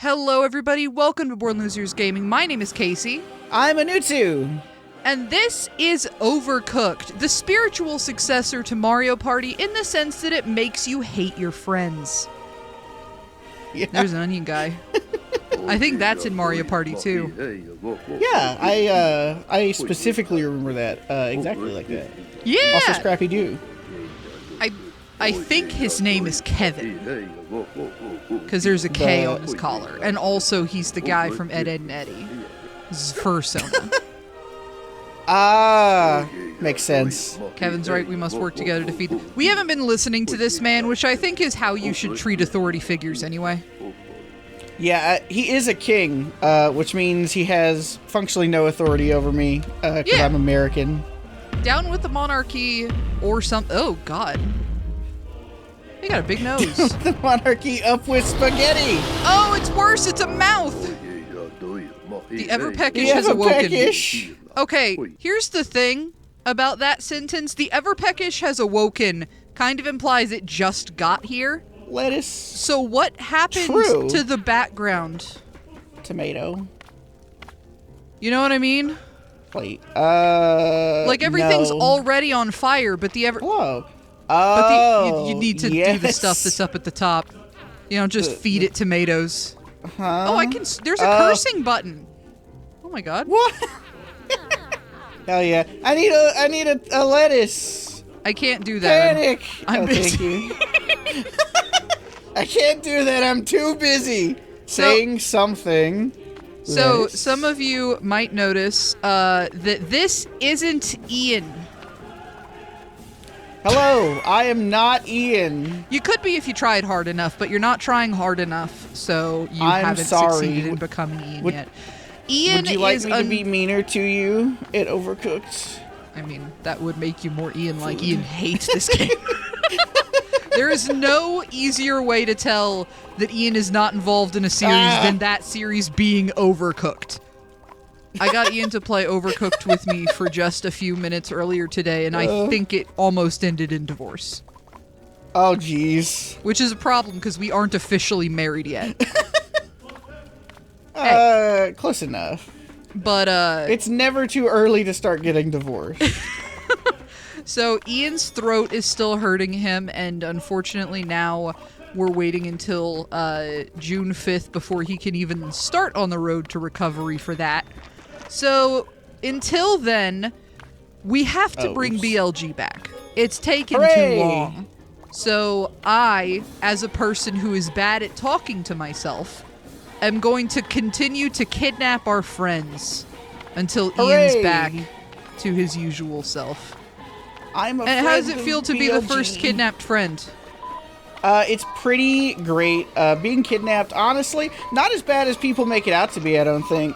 Hello everybody, welcome to Born Losers Gaming. My name is Casey. I'm INUTSU. And this is Overcooked, the spiritual successor to Mario Party in the sense that it makes you hate your friends. Yeah. There's an onion guy. I think that's in Mario Party too. Yeah, I specifically remember that exactly like that. Yeah! Also Scrappy Doo. I think his name is Kevin. Because there's a K on his collar. And also he's the guy from Ed, Edd n Eddy. His fursona. Ah, makes sense. Kevin's right, we must work together to defeat them. We haven't been listening to this man, which I think is how you should treat authority figures anyway. Yeah, he is a king, which means he has functionally no authority over me, because I'm American. Down with the monarchy or something. Oh, God. They got a big nose. The monarchy, up with spaghetti. Oh, it's worse. It's a mouth. The ever-peckish has awoken. Okay, here's the thing about that sentence. The ever-peckish has awoken kind of implies it just got here. Lettuce. So what happened to the background? Tomato. You know what I mean? Wait. Like everything's no. already on fire, but the ever. Whoa. But you need to do the stuff that's up at the top. You know, just feed it tomatoes. Oh, I can. There's a cursing button. Oh my God. What? Hell yeah! I need a lettuce. I can't do that. Panic. I'm busy. Thank you. I can't do that. I'm too busy saying something. So Lettuce. some of you might notice that this isn't Ian. Hello, I am not Ian. You could be if you tried hard enough, but you're not trying hard enough, so you haven't succeeded in becoming Ian yet. Ian would you like is me to be meaner to you at Overcooked? I mean, that would make you more Ian-like. Ian hates this game. There is no easier way to tell that Ian is not involved in a series than that series being Overcooked. I got Ian to play Overcooked with me for just a few minutes earlier today, and I think it almost ended in divorce. Oh, jeez. Which is a problem, because we aren't officially married yet. Close enough. But, it's never too early to start getting divorced. So, Ian's throat is still hurting him, and unfortunately now we're waiting until June 5th before he can even start on the road to recovery for that. So, until then, we have to bring BLG back. It's taken too long. So, I, as a person who is bad at talking to myself, am going to continue to kidnap our friends until Ian's back to his usual self. I'm a And how does it feel to be the first kidnapped friend? It's pretty great. Being kidnapped, honestly, not as bad as people make it out to be, I don't think.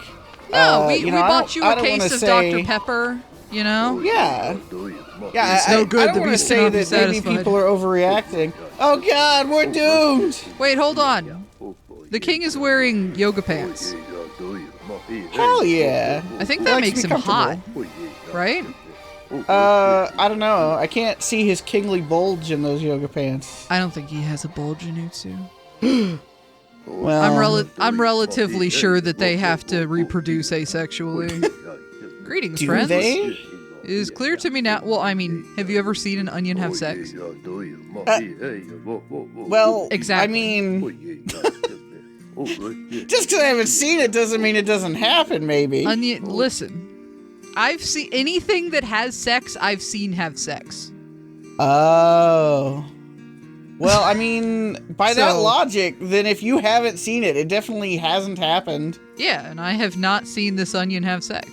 No, we bought you a case of Dr. Pepper, you know? Yeah. Yeah, it's no good. I don't want to say that maybe people are overreacting. Oh God, we're doomed! Wait, hold on. The king is wearing yoga pants. Hell yeah. I think that makes him hot, right? I don't know. I can't see his kingly bulge in those yoga pants. I don't think he has a bulge in INUTSU. Well, I'm relatively sure that they have to reproduce asexually. Greetings, do friends. they? It is clear to me now. Well, I mean, have you ever seen an onion have sex? Well, exactly. I mean, just because I haven't seen it doesn't mean it doesn't happen, maybe. Onion, listen. I've seen anything that has sex, I've seen have sex. Oh. Well, I mean, by that logic, then if you haven't seen it, it definitely hasn't happened. Yeah, and I have not seen this onion have sex.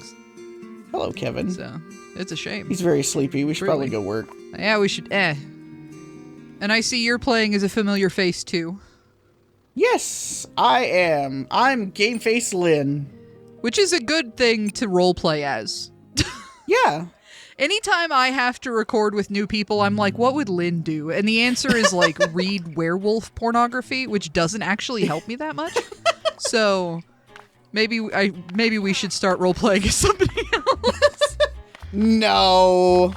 Hello, Kevin. So, it's a shame. He's very sleepy. We should probably go work. Yeah, we should. And I see you're playing as a familiar face, too. Yes, I am. I'm Game Face Lynn. Which is a good thing to roleplay as. Yeah. Anytime I have to record with new people, I'm like, what would Lynn do? And the answer is like, read werewolf pornography, which doesn't actually help me that much. So maybe we should start roleplaying as somebody else. No.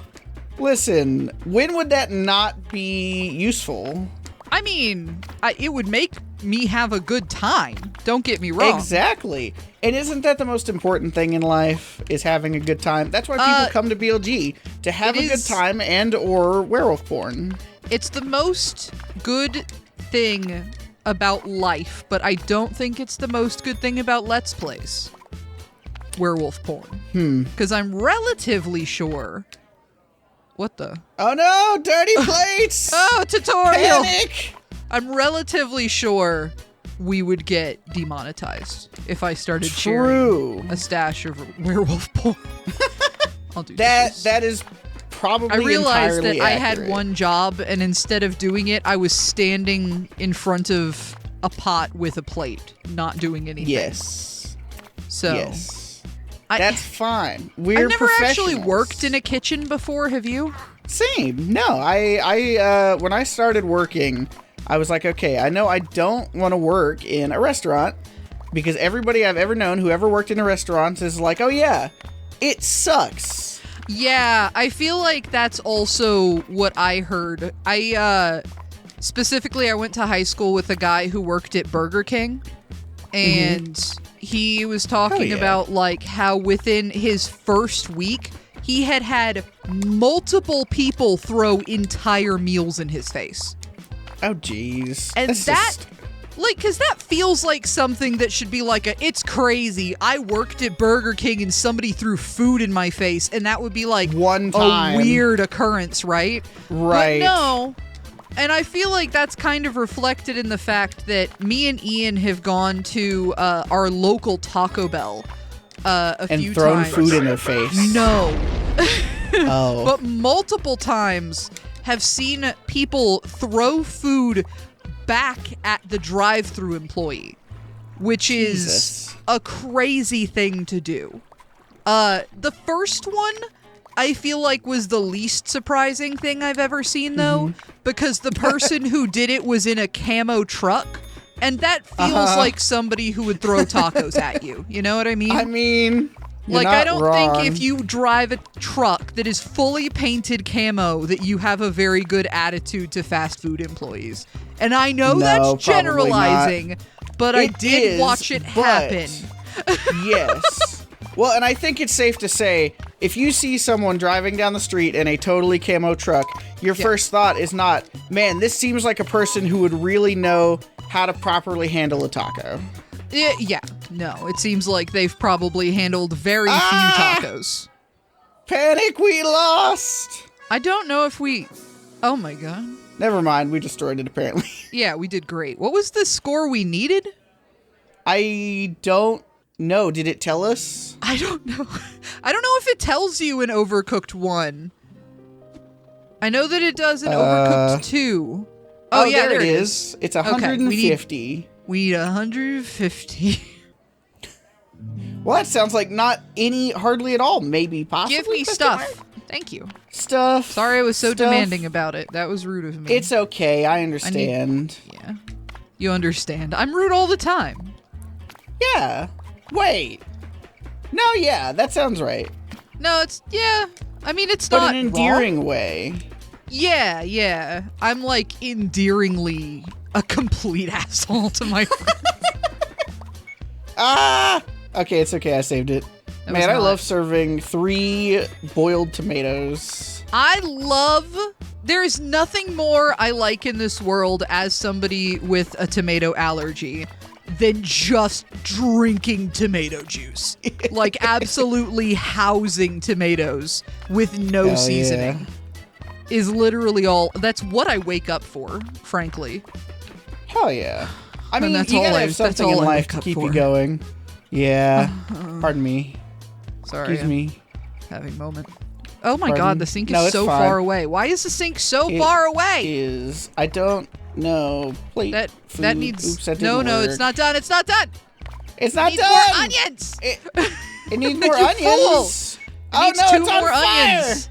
Listen, when would that not be useful? I mean, it would make me have a good time. Don't get me wrong. Exactly. And isn't that the most important thing in life, is having a good time? That's why people come to BLG, to have a good time and or werewolf porn. It's the most good thing about life, but I don't think it's the most good thing about Let's Plays. Werewolf porn. Because I'm relatively sure... What the? Oh no! Dirty plates! Oh, tutorial! Panic! I'm relatively sure we would get demonetized if I started sharing a stash of werewolf porn. I'll do that. That is probably I realized that accurate. I had one job, and instead of doing it, I was standing in front of a pot with a plate, not doing anything. Yes. So. Yes. That's fine. We're I've never actually professionals. worked in a kitchen before. Have you? Same. No, I when I started working, I was like, okay, I know I don't want to work in a restaurant, because everybody I've ever known who ever worked in a restaurant is like, oh yeah, it sucks. Yeah, I feel like that's also what I heard. Specifically, I went to high school with a guy who worked at Burger King, and he was talking about like how within his first week, he had multiple people throw entire meals in his face. Oh, jeez. And like, because that feels like something that should be like it's crazy. I worked at Burger King and somebody threw food in my face, and that would be like one time. A weird occurrence, right? Right. But no. And I feel like that's kind of reflected in the fact that me and Ian have gone to our local Taco Bell a few times. And thrown food in their face. No. Oh. But multiple times have seen people throw food back at the drive-thru employee, which is a crazy thing to do. The first one, I feel like, was the least surprising thing I've ever seen, though, because the person who did it was in a camo truck, and that feels like somebody who would throw tacos at you. You know what I mean? I mean, like, I don't think if you drive a truck that is fully painted camo that you have a very good attitude to fast food employees. And I know that's generalizing, but I did watch it happen. Yes. Well, and I think it's safe to say, if you see someone driving down the street in a totally camo truck, your first thought is not, man, this seems like a person who would really know how to properly handle a taco. Yeah, no, it seems like they've probably handled very few tacos. Panic, we lost! I don't know if we... Oh my god. Never mind, we destroyed it apparently. Yeah, we did great. What was the score we needed? I don't know. Did it tell us? I don't know. I don't know if it tells you in Overcooked 1. I know that it does in Overcooked 2. Oh yeah, there it is. It's 150. Okay, we need 150. Well, that sounds like not hardly at all. Maybe, possibly. Give me stuff. Thank you. Stuff. Sorry I was so demanding about it. That was rude of me. It's okay. I understand. Yeah. You understand. I'm rude all the time. Yeah. Wait. No, yeah. That sounds right. No, it's... Yeah. I mean, it's but not in an endearing wrong. way. Yeah. I'm, like, endearingly a complete asshole to my friends. Okay, it's okay. I saved it. Man, I love serving 3 boiled tomatoes. There's nothing more I like in this world as somebody with a tomato allergy than just drinking tomato juice. Like, absolutely housing tomatoes with no seasoning is literally all. That's what I wake up for, frankly. Hell yeah. I mean, that's you all gotta I- have that's something all in I life wake to up keep for. you going. Yeah. Pardon me. Sorry. Excuse me. Having a moment. Oh my Pardon? god, the sink No, is it's so fine. far away. Why is the sink so far away? I don't know. Plate. That food. needs. Oops, that No, didn't work. it's not done. It's not done. It's not It needs done. more onions. It needs more You're onions. It needs 2 it's on more fire. onions.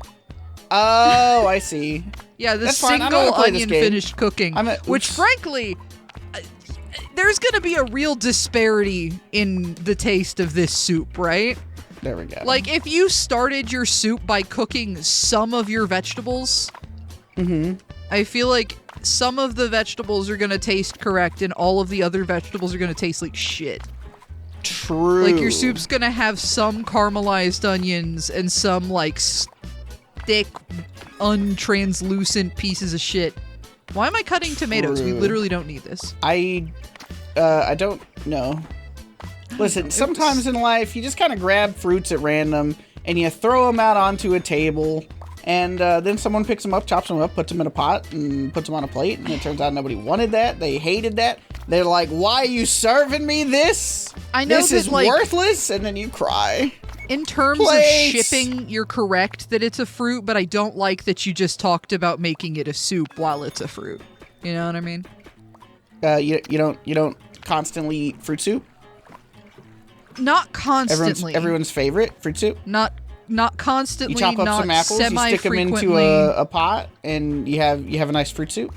Oh, I see. Yeah, the That's fine. I know how single to play this onion game. finished cooking. Which, frankly, there's going to be a real disparity in the taste of this soup, right? There we go. Like, if you started your soup by cooking some of your vegetables, I feel like some of the vegetables are gonna taste correct and all of the other vegetables are gonna taste like shit. True. Like, your soup's gonna have some caramelized onions and some, like, thick, untranslucent pieces of shit. Why am I cutting tomatoes? We True. literally don't need this. I don't know. Listen, sometimes in life, you just kind of grab fruits at random, and you throw them out onto a table, and then someone picks them up, chops them up, puts them in a pot, and puts them on a plate, and it turns out nobody wanted that. They hated that. They're like, why are you serving me this? I know this that, is like, worthless, and then you cry. in terms Plates. of shipping, you're correct that it's a fruit, but I don't like that you just talked about making it a soup while it's a fruit. You know what I mean? You don't constantly eat fruit soup? Not constantly. Everyone's favorite fruit soup? Not constantly. You chop up not some apples, you stick them into semi-frequently. a pot, and you have a nice fruit soup.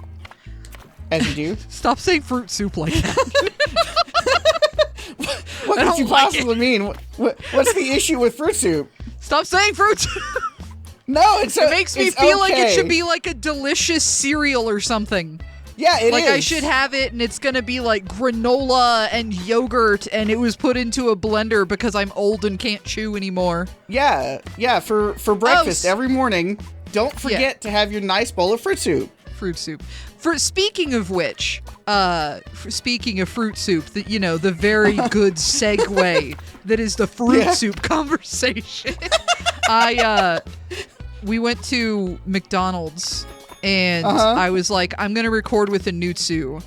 As you do. Stop saying fruit soup like that. What I could don't you like possibly mean? What's the issue with fruit soup? Stop saying fruit soup. No, it Makes me feel like it should be like a delicious cereal or something. Yeah, it is. Like, I should have it, and it's gonna be like granola and yogurt, and it was put into a blender because I'm old and can't chew anymore. Yeah. For breakfast every morning, don't forget to have your nice bowl of fruit soup. Fruit soup. Speaking of which, speaking of fruit soup, the very good segue that is the fruit soup conversation. We went to McDonald's, and I was like, I'm gonna record with INUTSU,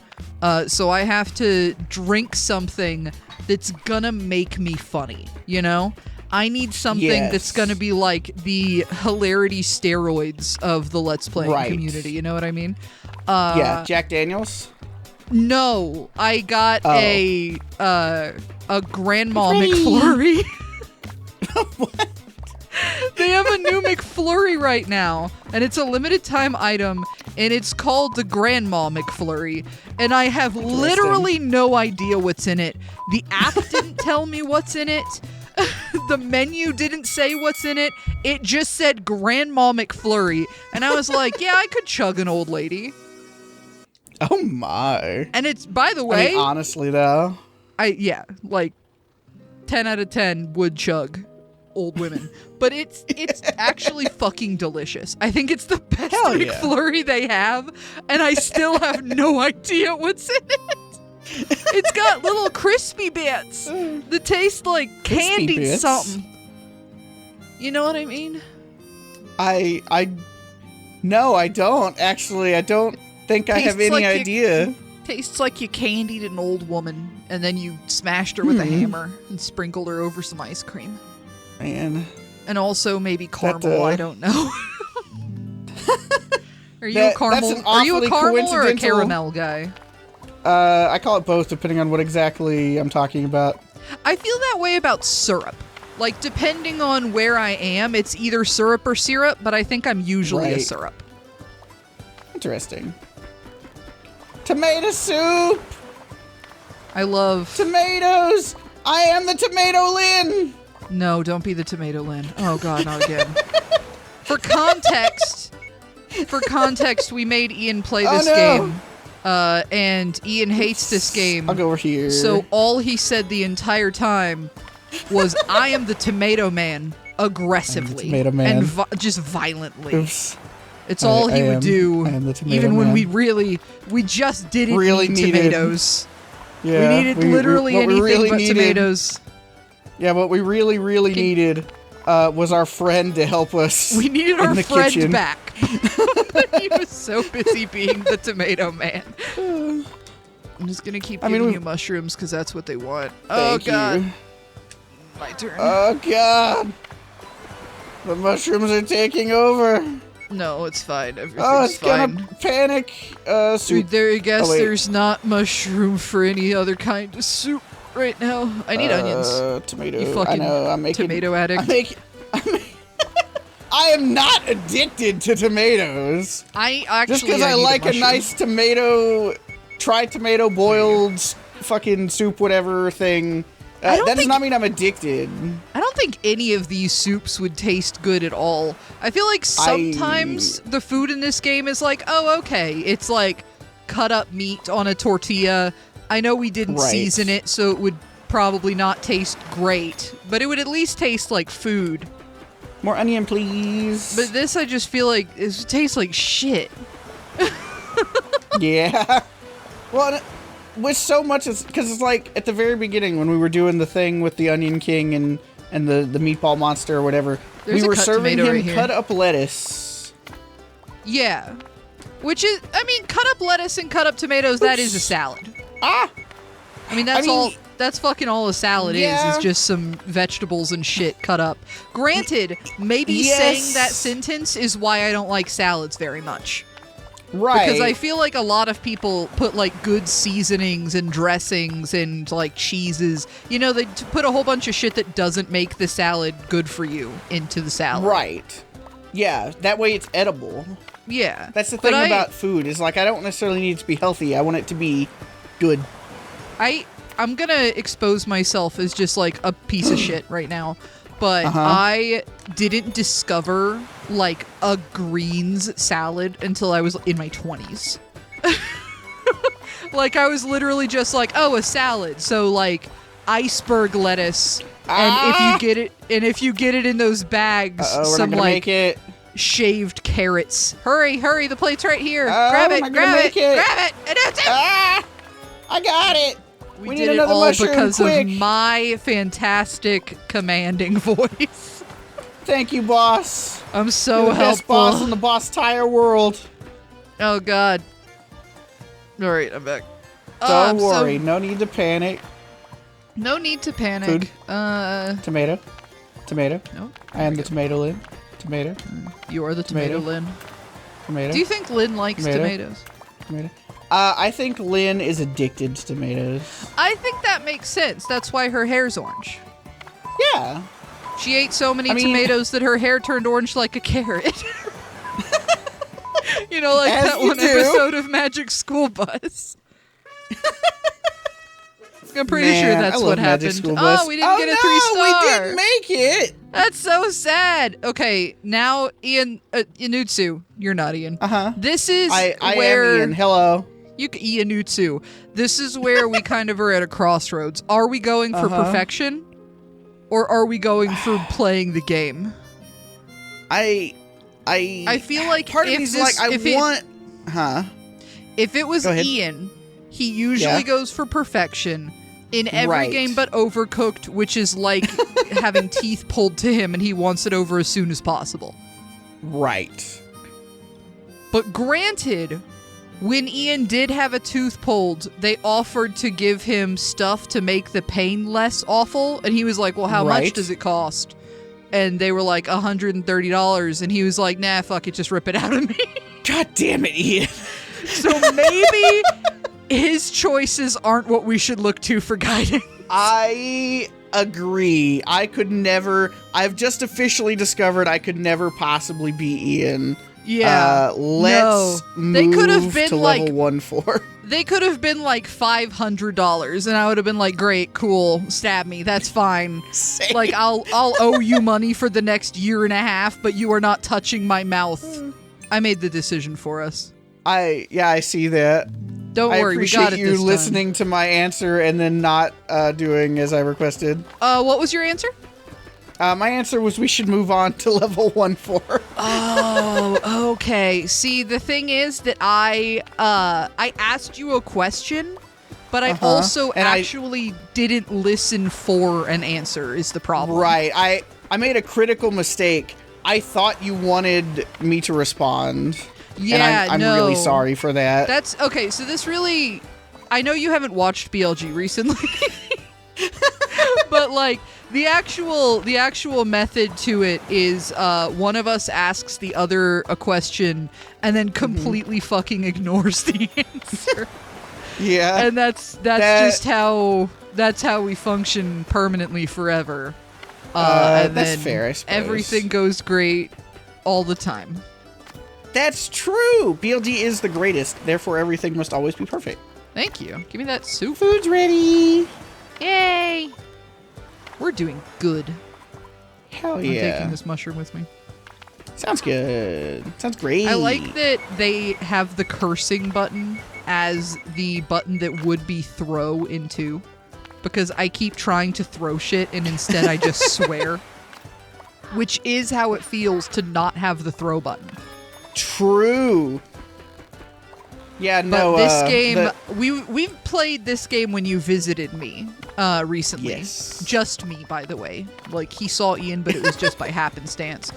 so I have to drink something that's gonna make me funny, you know? I need something that's gonna be like the hilarity steroids of the Let's Playing community, you know what I mean? Yeah, Jack Daniels? No, I got a Grandma McFlurry. What? They have a new McFlurry right now, and it's a limited time item, and it's called the Grandma McFlurry, and I have literally no idea what's in it. The app didn't tell me what's in it. The menu didn't say what's in it. It just said Grandma McFlurry, and I was like, yeah, I could chug an old lady. Oh my. And it's, by the way, I mean, honestly though, like 10 out of 10 would chug old women, but it's actually fucking delicious. I think it's the best McFlurry they have, and I still have no idea what's in it. It's got little crispy bits that taste like candied something. You know what I mean? No, I don't. Actually, I don't think I have any idea. Tastes like you candied an old woman, and then you smashed her with a hammer and sprinkled her over some ice cream. Man. And also maybe caramel, I don't know. Are you a caramel or a caramel guy? I call it both, depending on what exactly I'm talking about. I feel that way about syrup. Like, depending on where I am, it's either syrup or syrup, but I think I'm usually a syrup. Interesting. Tomato soup! I love... tomatoes! I am the Tomato Lynn! No, don't be the Tomato Lynn. Oh god, not again. For context, we made Ian play this game. And Ian hates this game. I'll go over here. So all he said the entire time was, I am the Tomato Man, aggressively. Tomato Man. And just violently. Oops. It's all he would do, even when man. we just didn't really need tomatoes. Yeah, we needed literally anything but tomatoes. Yeah, what we really needed was our friend to help us. We needed our friend kitchen. back. He was so busy being the Tomato Man. I'm just gonna keep giving you mushrooms because that's what they want. Oh god. You. My turn. Oh god. The mushrooms are taking over. No, it's fine. Everything's fine. Gonna panic. Soup. There's not mushroom for any other kind of soup right now. I need onions. Tomato. You fucking I know. I'm making tomato addict. I am not addicted to tomatoes. I actually just because I like a nice tomato, tomato boiled fucking soup, whatever thing. That does not mean I'm addicted. I don't think any of these soups would taste good at all. I feel like sometimes the food in this game is like, oh, okay. It's like cut up meat on a tortilla. I know we didn't season it, so it would probably not taste great, but it would at least taste like food. More onion, please. But this, I just feel like it tastes like shit. Yeah. Well, with so much, because it's like at the very beginning when we were doing the thing with the Onion King and the meatball monster or whatever, we were serving him cut up lettuce. Yeah. Which is, I mean, cut up lettuce and cut up tomatoes, that is a salad. Ah! I mean, that's fucking all a salad is just some vegetables and shit cut up. Granted, maybe saying that sentence is why I don't like salads very much. Right. Because I feel like a lot of people put like good seasonings and dressings and like cheeses. You know, they put a whole bunch of shit that doesn't make the salad good for you into the salad. Right. Yeah, that way it's edible. Yeah. That's the thing about food is like I don't necessarily need it to be healthy. I want it to be good. I'm gonna expose myself as just like a piece of shit right now, but I didn't discover like a greens salad until I was in my 20s. Like I was literally just like, oh, a salad. So like iceberg lettuce, and if you get it in those bags, some like shaved carrots. Hurry, the plate's right here. Grab it. I got it. We did it all because of my fantastic commanding voice. Thank you, boss. I'm so You're the helpful. best boss in the boss tire world. Oh, God. All right, I'm back. Don't worry. No need to panic. No need to panic. Food. Tomato. Nope. I am the tomato Lynn. Tomato. You are the tomato Lynn. Tomato. Do you think Lynn likes tomatoes? Tomato. I think Lynn is addicted to tomatoes. I think that makes sense. That's why her hair's orange. Yeah. She ate so many tomatoes that her hair turned orange like a carrot. You know, like that one episode of Magic School Bus. I'm pretty sure that's what happened. Oh, we didn't get a 3-star. We didn't make it. That's so sad. Okay, now INUTSU. You're not Ian. This is I where am Ian. Hello. You INUTSU. This is where we kind of are at a crossroads. Are we going for perfection, or are we going for playing the game? I feel like part of me's like if it was Ian, he usually goes for perfection in every game but Overcooked, which is like having teeth pulled to him and he wants it over as soon as possible. Right. But granted, when Ian did have a tooth pulled, they offered to give him stuff to make the pain less awful, and he was like, well, how much does it cost? And they were like, $130, and he was like, nah, fuck it, just rip it out of me. God damn it, Ian. So maybe his choices aren't what we should look to for guidance. I agree. I've just officially discovered I could never possibly be Ian. Yeah. Let's move to level 1-4. They could have been like $500, and I would have been like, great, cool, stab me, that's fine. Same. Like, I'll owe you money for the next year and a half, but you are not touching my mouth. I made the decision for us. I see that. Don't worry, we got it this time. I appreciate you listening to my answer and then not doing as I requested. What was your answer? My answer was we should move on to level 1-4. Oh, okay. See, the thing is that I asked you a question, but I also actually didn't listen for an answer is the problem. Right. I made a critical mistake. I thought you wanted me to respond. Yeah, and I'm really sorry for that. That's okay. So this really, I know you haven't watched BLG recently, but like the actual method to it is one of us asks the other a question and then completely fucking ignores the answer. Yeah, and that's just how we function permanently forever. And that's then fair, I suppose. Everything goes great all the time. That's true. BLD is the greatest. Therefore, everything must always be perfect. Thank you. Give me that soup. Food's ready. Yay. We're doing good. Hell I'm yeah. taking this mushroom with me. Sounds good. Sounds great. I like that they have the cursing button as the button that would be throw into, because I keep trying to throw shit and instead I just swear, which is how it feels to not have the throw button. True. Yeah, no. But this game, we've played this game when you visited me recently. Yes. Just me, by the way. Like, he saw Ian, but it was just by happenstance.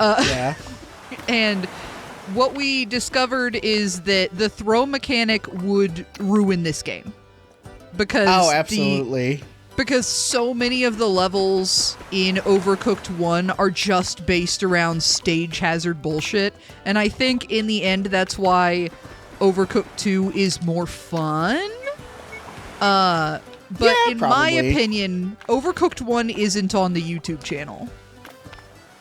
Yeah. And what we discovered is that the throw mechanic would ruin this game. Because absolutely. because so many of the levels in Overcooked 1 are just based around stage hazard bullshit. And I think in the end, that's why Overcooked 2 is more fun. But Yeah, in probably. my opinion, Overcooked 1 isn't on the YouTube channel.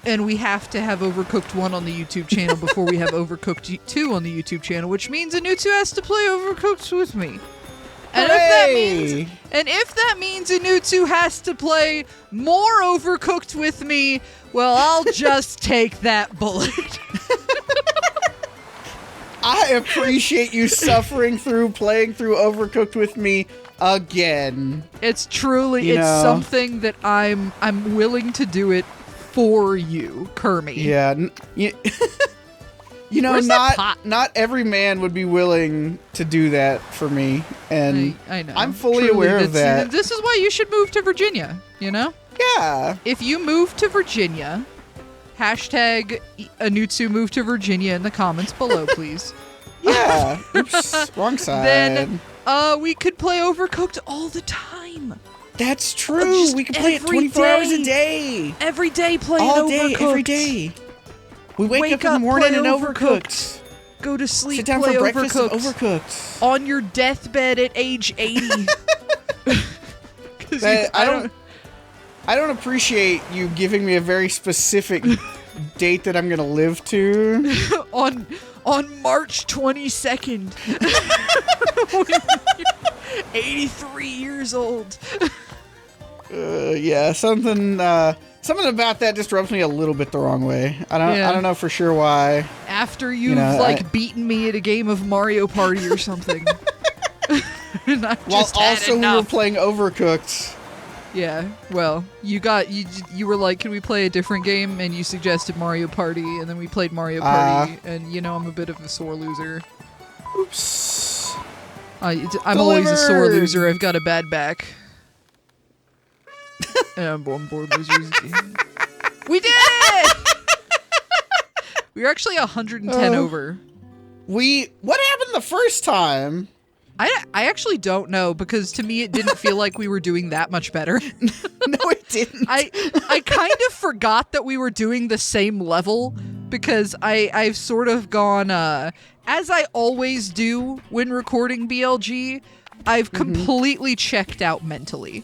And we have to have Overcooked 1 on the YouTube channel before we have Overcooked 2 on the YouTube channel, which means INUTSU has to play Overcooked with me. And Hooray! if that means INUTSU has to play more Overcooked with me, well, I'll just take that bullet. I appreciate you suffering through playing through Overcooked with me again. It's truly, it's something that I'm willing to do it for you, Kermie. Yeah. You know, Where's that pot? not every man would be willing to do that for me, and I know. I'm fully Truly, aware of that. This is why you should move to Virginia, you know? Yeah. If you move to Virginia, hashtag INUTSU move to Virginia in the comments below, please. Yeah. Oops. Wrong side. Then we could play Overcooked all the time. That's true. Just We could play it every 24 hours a day. day. Every day playing All day, Overcooked. every day. We wake up in the morning play and Overcooked. Go to sleep, Sit down play for breakfast and Overcooked. Overcooked. On your deathbed at age 80. 'Cause I don't appreciate you giving me a very specific date that I'm gonna live to. on March 22nd. 83 years old. Yeah, something about that just rubs me a little bit the wrong way. I don't know for sure why. After you've beaten me at a game of Mario Party or something. And I've While just had also we enough. were playing Overcooked. Yeah, well, you were like, can we play a different game? And you suggested Mario Party, and then we played Mario Party, and I'm a bit of a sore loser. Oops. I'm always a sore loser. I've got a bad back. And I'm bored losers. We did it! We were actually 110 over. What happened the first time? I actually don't know, because to me it didn't feel like we were doing that much better. No, it didn't. I kind of forgot that we were doing the same level, because I've sort of gone, as I always do when recording BLG, I've completely checked out mentally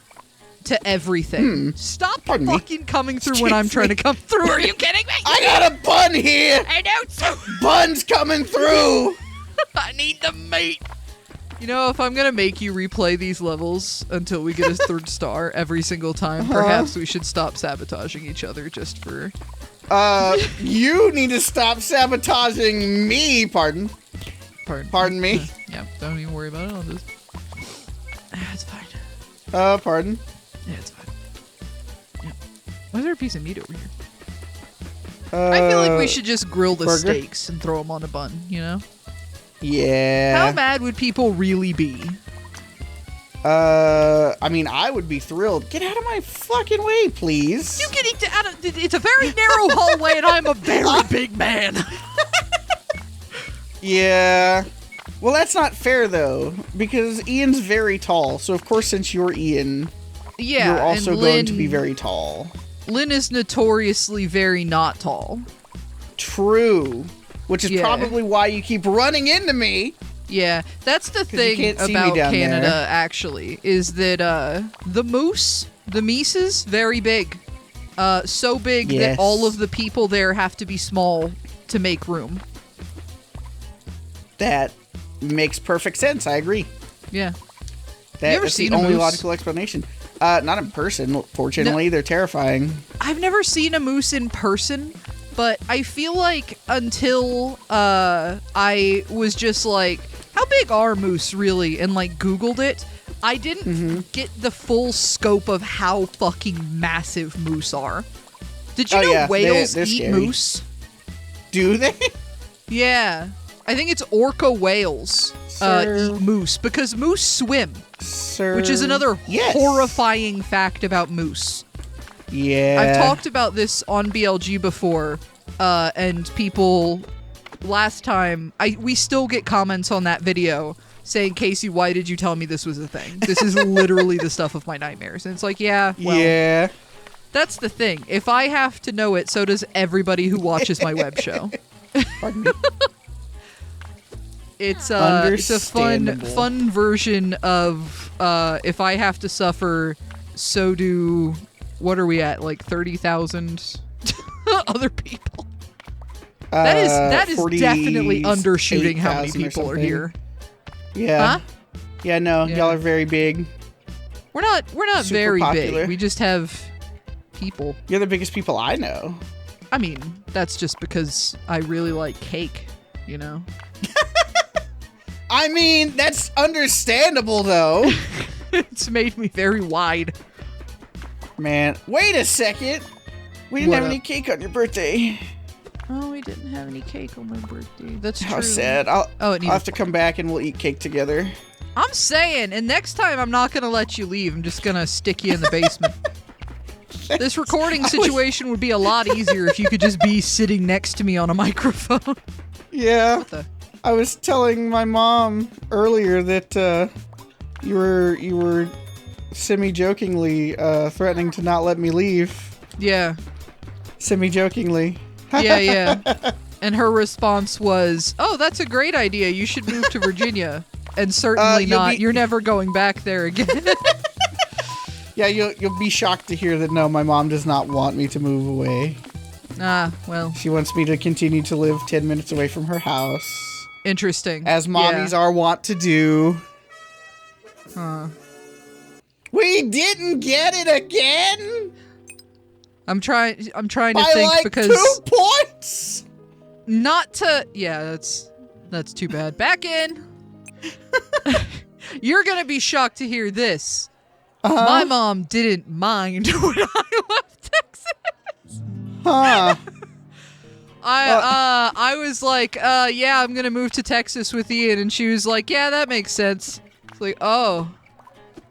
to everything. Stop fucking coming through when I'm trying to come through. Are you kidding me? I got a bun here. I know so. Bun's coming through. I need the meat. You know, if I'm gonna make you replay these levels until we get a 3rd star every single time, perhaps we should stop sabotaging each other just for... You need to stop sabotaging me, pardon me. Yeah, don't even worry about it, I'll just... It's fine. Pardon? Yeah, it's fine. Yeah. Why is there a piece of meat over here? I feel like we should just grill the burger? steaks and throw them on a bun, you know? Yeah. How mad would people really be? I mean, I would be thrilled. Get out of my fucking way, please. You getting out of... It's a very narrow hallway and I'm a very big man. Yeah. Well, that's not fair, though, because Ian's very tall. So, of course, since you're Ian, Yeah, you're also and going to be very tall. Lynn is notoriously very not tall. True. Which is probably why you keep running into me. Yeah, that's the thing can't see me about down Canada, there. actually, is that the meese is very big. So big Yes. that all of the people there have to be small to make room. That makes perfect sense. I agree. Yeah. That's the seen a only moose? logical explanation. Not in person, fortunately. They're terrifying. I've never seen a moose in person, but I feel like until I was just like, how how big are moose really? And like Googled it. I didn't get the full scope of how fucking massive moose are. Did you know whales they're eat scary. moose? Do they? Yeah. I think it's orca whales eat moose because moose swim, which is another horrifying fact about moose. Yeah. I've talked about this on BLG before, and people last time we still get comments on that video saying, Casey, why did you tell me this was a thing? This is literally the stuff of my nightmares. And it's like, yeah, well, that's the thing. If I have to know it, so does everybody who watches my web show. Pardon me. It's a fun version of if I have to suffer, so do, what are we at, like 30,000 other people. That is definitely undershooting how many people are here. Yeah. Huh? Yeah, no, y'all are very big. We're not Super very popular. big. We just have people. You're the biggest people I know. I mean, that's just because I really like cake, you know? I mean, that's understandable, though. It's made me very wide. Man, wait a second. We didn't have any cake on your birthday. Oh, we didn't have any cake on my birthday. That's true. How sad. I'll have to come back and we'll eat cake together. I'm saying, and next time I'm not going to let you leave. I'm just going to stick you in the basement. This recording situation would be a lot easier if you could just be sitting next to me on a microphone. Yeah. What the? I was telling my mom earlier that you were semi-jokingly threatening to not let me leave. Yeah. Semi-jokingly. Yeah. And her response was, "Oh, that's a great idea. You should move to Virginia." And certainly not. You're never going back there again. Yeah, you'll be shocked to hear that no, my mom does not want me to move away. Ah, well. She wants me to continue to live 10 minutes away from her house. Interesting. As mommies are wont to do. Huh. We didn't get it again? I'm trying to By think like because 2 points? not to that's too bad. Back in. You're gonna be shocked to hear this. My mom didn't mind when I left Texas. Huh. I was like, yeah, I'm gonna move to Texas with Ian, and she was like, yeah, that makes sense. It's like, oh,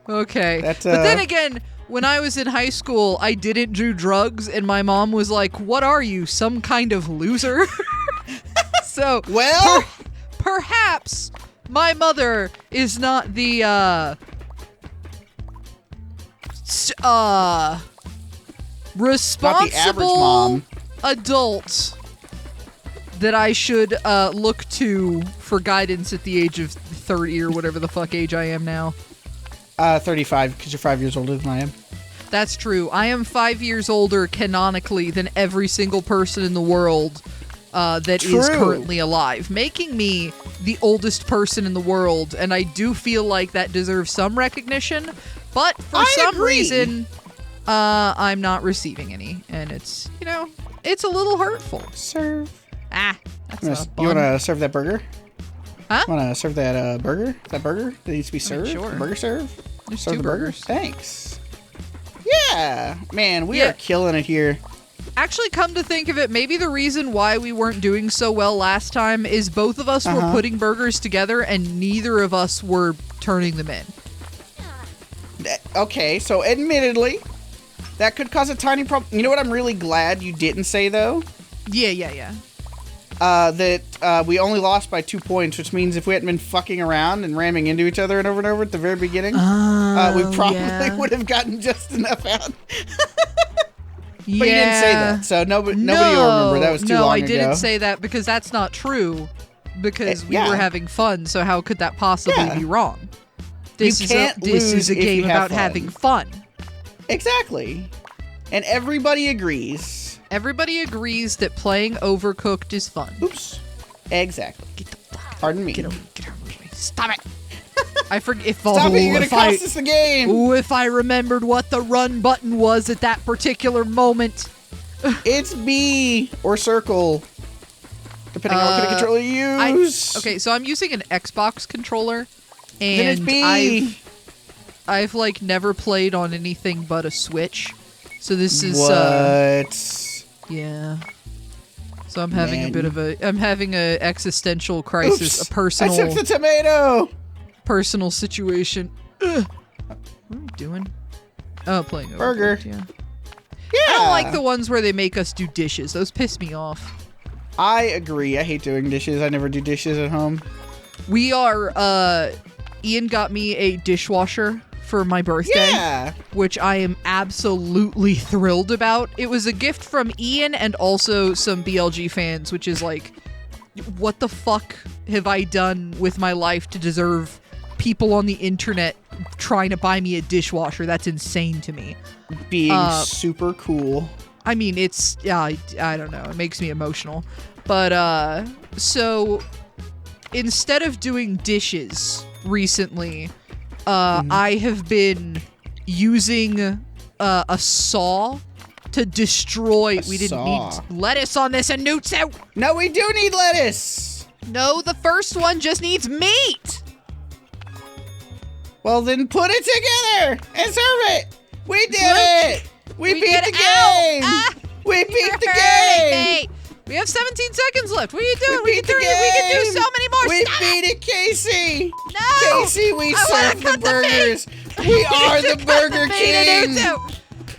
okay. But then again, when I was in high school, I didn't do drugs, and my mom was like, what are you, some kind of loser? So, well, perhaps my mother is not the responsible mom. adult that I should look to for guidance at the age of 30 or whatever the fuck age I am now. 35, because you're 5 years older than I am. That's true. I am 5 years older canonically than every single person in the world that is currently alive, making me the oldest person in the world, and I do feel like that deserves some recognition, but for some reason, I'm not receiving any, and it's, you know, it's a little hurtful. Serve. That's you want to serve that burger? Huh? Want to serve that burger? That burger that needs to be served? Sure. The burger serve? There's serve 2 the burgers. Thanks. Yeah. Man, we are killing it here. Actually, come to think of it, maybe the reason why we weren't doing so well last time is both of us were putting burgers together and neither of us were turning them in. Okay, so admittedly, that could cause a tiny problem. You know what I'm really glad you didn't say, though? Yeah. That we only lost by 2 points, which means if we hadn't been fucking around and ramming into each other and over at the very beginning, we probably would have gotten just enough out. But you didn't say that, so nobody will remember. That was too long ago. No, I didn't say that because that's not true. Because we were having fun, so how could that possibly be wrong? This is a game about having fun. Exactly. And everybody agrees. Everybody agrees that playing Overcooked is fun. Oops. Exactly. Get the fuck. Pardon me. Get over me. Stop it. I forget if Stop it, you're gonna cost us the game. Ooh, if I remembered what the run button was at that particular moment. It's B or circle. Depending on what kind of controller you use. Okay, so I'm using an Xbox controller, Then it's and B. I've like never played on anything but a Switch. So this is yeah. So I'm having I'm having a existential crisis, Oops, a personal I took the tomato. personal situation. Ugh. What are we doing? Oh, playing Burger. Overcooked, yeah. Yeah. I don't like the ones where they make us do dishes. Those piss me off. I agree. I hate doing dishes. I never do dishes at home. We are Ian got me a dishwasher for my birthday, Yeah. which I am absolutely thrilled about. It was a gift from Ian and also some BLG fans, which is like, what the fuck have I done with my life to deserve people on the internet trying to buy me a dishwasher? That's insane to me. Being super cool. I mean, it's, yeah, I don't know. It makes me emotional. But, so instead of doing dishes recently, I have been using a saw to destroy. We didn't need lettuce on this INUTSU. No, we do need lettuce. No, the first one just needs meat. Well, then put it together and serve it. We did it. We beat the game. We beat the game. We have 17 seconds left. What are you doing? We beat the game. We can do so many more. We Stop beat it, Casey. No. Casey, we I wanna serve the cut the burgers. We are the Burger King.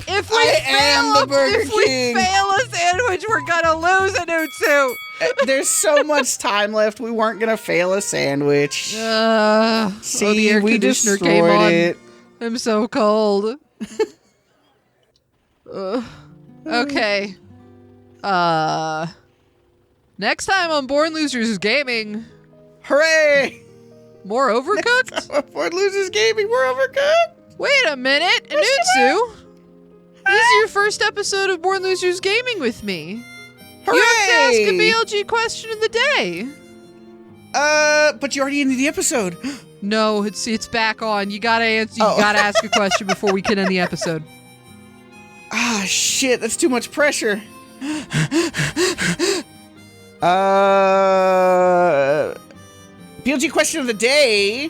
If we I am the Burger if we King. fail a sandwich, we're gonna lose INUTSU. There's so much time left. We weren't gonna fail a sandwich. See, See, the air we conditioner destroyed came on. it. I'm so cold. Okay. Next time on Born Losers Gaming, Hooray! more Overcooked? Ford loses gaming. We're overcooked. Wait a minute, INUTSU. This is your first episode of Born Losers Gaming with me. Hooray! You have to ask a BLG question of the day. But you already ended the episode. No, it's back on. You gotta answer. You gotta ask a question before we can end the episode. Ah, shit, that's too much pressure. BLG question of the day.